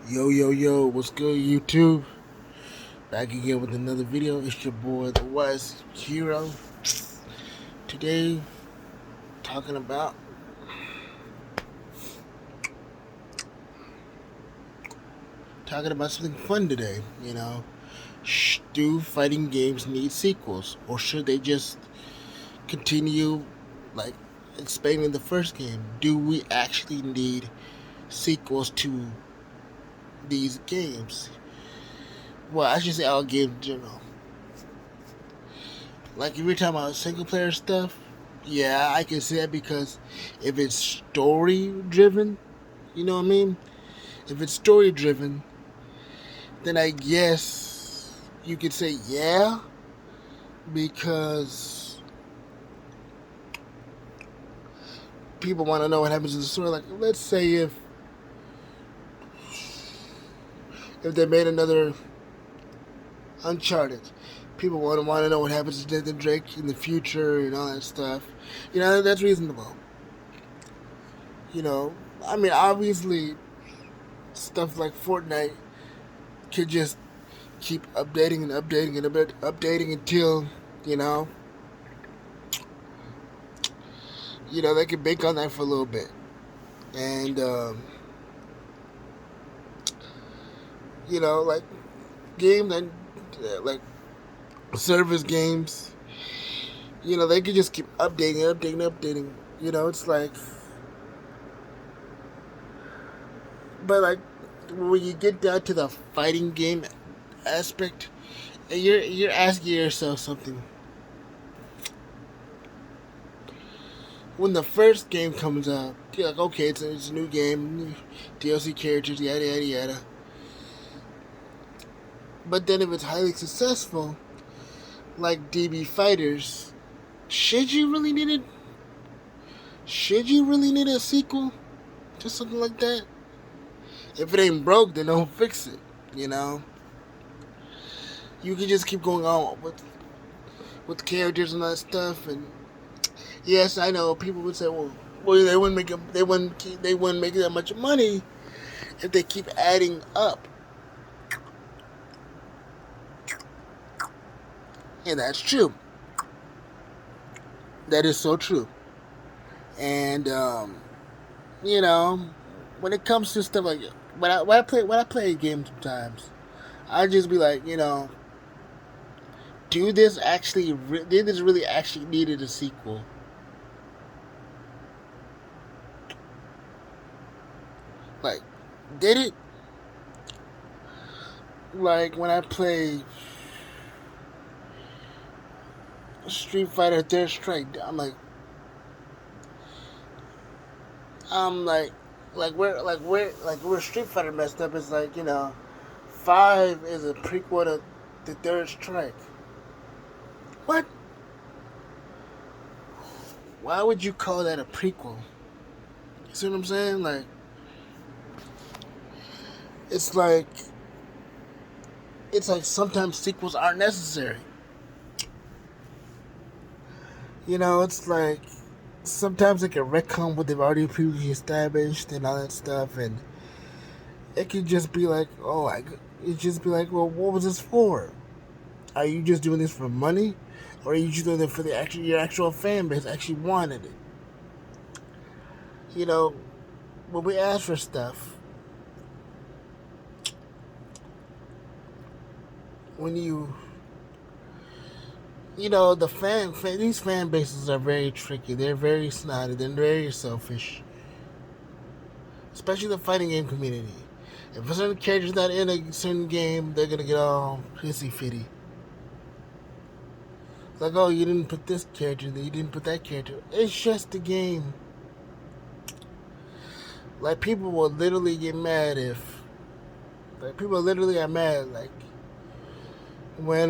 Yo, yo, yo, what's good, YouTube? Back again with another video. It's your boy, The West Hero. Today, talking about something fun today. Do fighting games need sequels, or should they just continue, like, expanding the first game? Do we actually need sequels to these games? Well, I should say all games in general. Like, if you're talking about single player stuff, yeah, I can see that because if it's story driven, you know what I mean? If it's story driven, then I guess you could say yeah, because people want to know what happens in the story. Like, let's say if they made another Uncharted, people want to know what happens to Nathan Drake in the future and all that stuff. That's reasonable. You know, I mean, obviously, stuff like Fortnite could just keep updating and updating and updating until you know they can bank on that for a little bit, and like games and like service games, they could just keep updating. It's like, but like when you get down to the fighting game aspect, you're asking yourself something. When the first game comes out, you're like, okay, it's a new game, new DLC characters, yada yada yada. But then if it's highly successful, like DB Fighters, should you really need it? Should you really need a sequel to something like that? If it ain't broke, then don't fix it. You know, you can just keep going on with characters and that stuff. And yes, I know people would say, well, they wouldn't make that much money if they keep adding up. And that's true. That is so true. And you know, when it comes to stuff like when I play a game sometimes, I just be like, did this really actually needed a sequel? Like, did it? Like when I play Street Fighter Third Strike, I'm where Street Fighter messed up is like, 5 is a prequel to the Third Strike. What? Why would you call that a prequel? You see what I'm saying? Like, it's like sometimes sequels aren't necessary. It's like sometimes they can retcon what they've already previously established and all that stuff, and it could just be like, well, what was this for? Are you just doing this for money, or are you just doing it for your actual fan base actually wanted it? When we ask for stuff, when these fan bases are very tricky. They're very snotty. They're very selfish, especially the fighting game community. If a certain character's not in a certain game, they're gonna get all pissy fitty. It's like, oh, you didn't put this character, you didn't put that character. It's just a game. Like, people will literally get mad people literally are mad, like when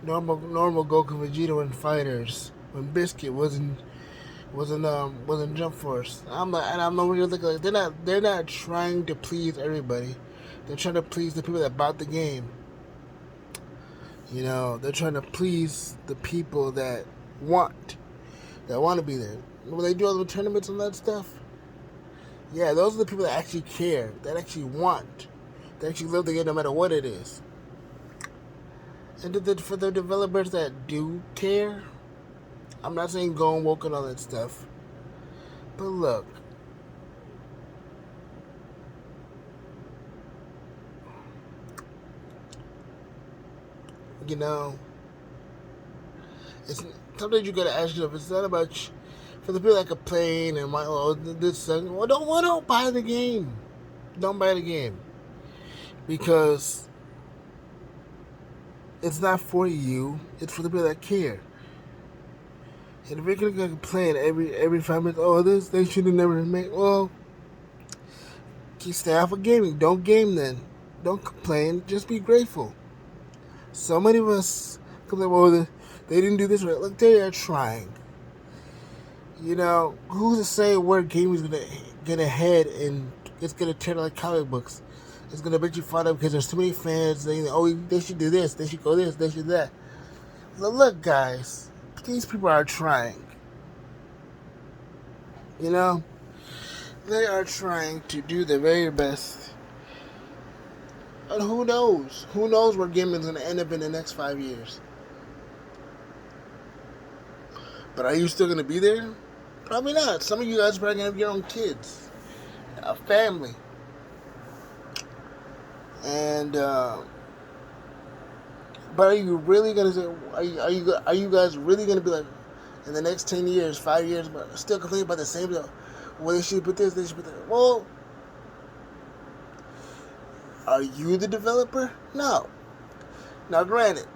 normal Goku Vegeta and fighters, when Biscuit wasn't Jump Force. I'm really looking like they're not trying to please everybody. They're trying to please the people that bought the game. They're trying to please the people that want to be there. When they do all the tournaments and that stuff, Yeah, those are the people that actually care, that actually want, that actually live the game no matter what it is. And for the developers that do care, I'm not saying go and woke and all that stuff, but look, you know, it's sometimes you gotta ask yourself. It's not about for the people that complain and my this. Well, don't buy the game. Don't buy the game because it's not for you. It's for the people that care. And if you're gonna complain every 5 minutes, oh this they should have never made. Well, keep stay off of gaming. Don't game then. Don't complain. Just be grateful. So many of us complain, well, they didn't do this right. Look, they are trying. You know, who's to say where gaming is gonna head and it's gonna turn like comic books? It's gonna make you find out because there's too many fans saying, oh, they should do this, they should go this, they should that. Look, guys, these people are trying. You know, they are trying to do their very best. And who knows? Who knows where gaming is gonna end up in the next 5 years? But are you still gonna be there? Probably not. Some of you guys are probably gonna have your own kids, a family, and. But are you really gonna say? Are you guys really gonna be like in the next 10 years, 5 years, but still complaining about the same? Well, they should put this. They should put that. Well, are you the developer? No. Now, granted,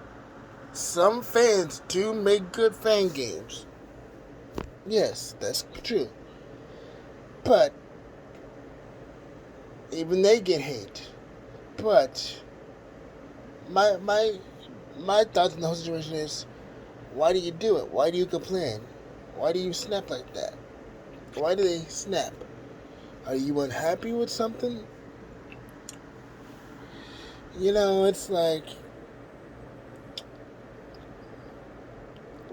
some fans do make good fan games. Yes, that's true. But even they get hate. But my thoughts on the whole situation is, why do you do it? Why do you complain? Why do you snap like that? Why do they snap? Are you unhappy with something? You know, it's like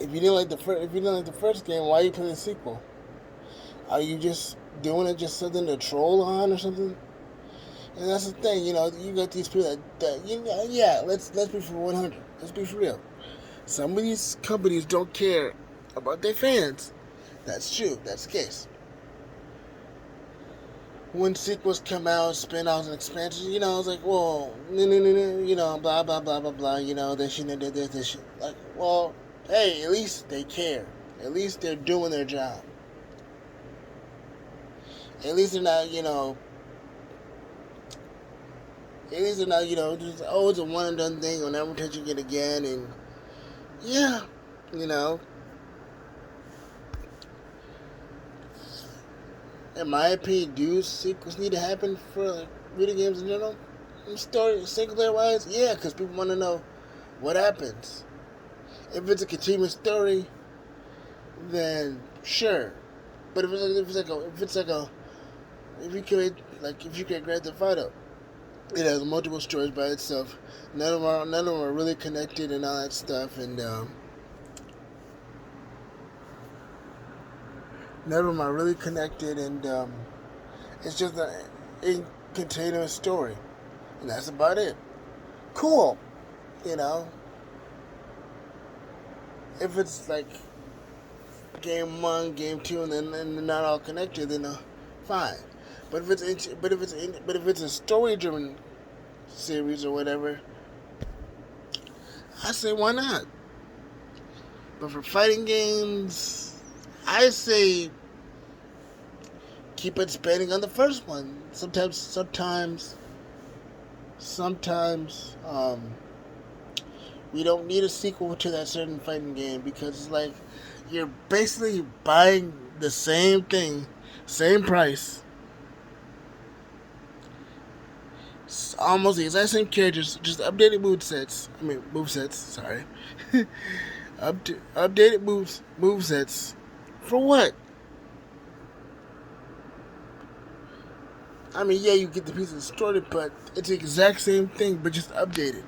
if you didn't like the first game, why are you playing the sequel? Are you just doing it just something to troll on or something? And that's the thing, you know, you got these people that you know, yeah, let's be for 100. Let's be for real. Some of these companies don't care about their fans. That's true. That's the case. When sequels come out, spin-offs and expansions, you know, it's like, well, no, you know, blah, blah, blah, blah, blah, you know, they shouldn't have did this, like, well, hey, at least they care. At least they're doing their job. At least they're not, you know, just, oh, it's a one and done thing, we'll never touch it again, and, yeah, you know, in my opinion, do sequels need to happen for like, video games in general? Story, single player wise, yeah, because people want to know what happens. If it's a continuous story, then sure. But if you create Grand Theft Auto, it has multiple stories by itself. None of them are really connected and all that stuff, and none of them are really connected, and it's just a continuous story, and that's about it. Cool, you know. If it's like game 1, game 2, and then they're not all connected, then fine. But if it's a story-driven series or whatever, I say why not. But for fighting games, I say keep expanding on the first one. Sometimes, we don't need a sequel to that certain fighting game because it's like you're basically buying the same thing, same price, almost the exact same characters, just updated move sets. Sorry, updated move sets. For what? I mean, yeah, you get the pieces distorted, but it's the exact same thing, but just updated.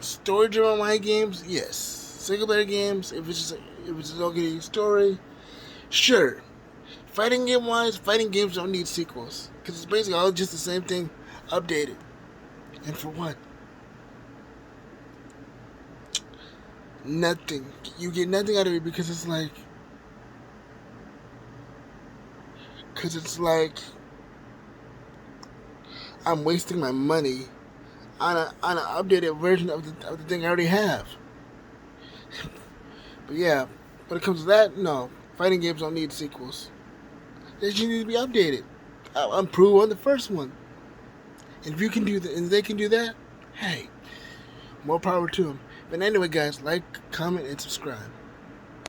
Story-driven online games, yes. Single-player games, if it's just okay story, sure. Fighting game wise, fighting games don't need sequels because it's basically all just the same thing, updated. And for what? Nothing. You get nothing out of it because it's like, I'm wasting my money on an updated version of the thing I already have. But yeah, when it comes to that, no, fighting games don't need sequels. They just need to be updated. Improve on the first one. And if you can do that, and they can do that, hey, more power to them. But anyway, guys, like, comment, and subscribe.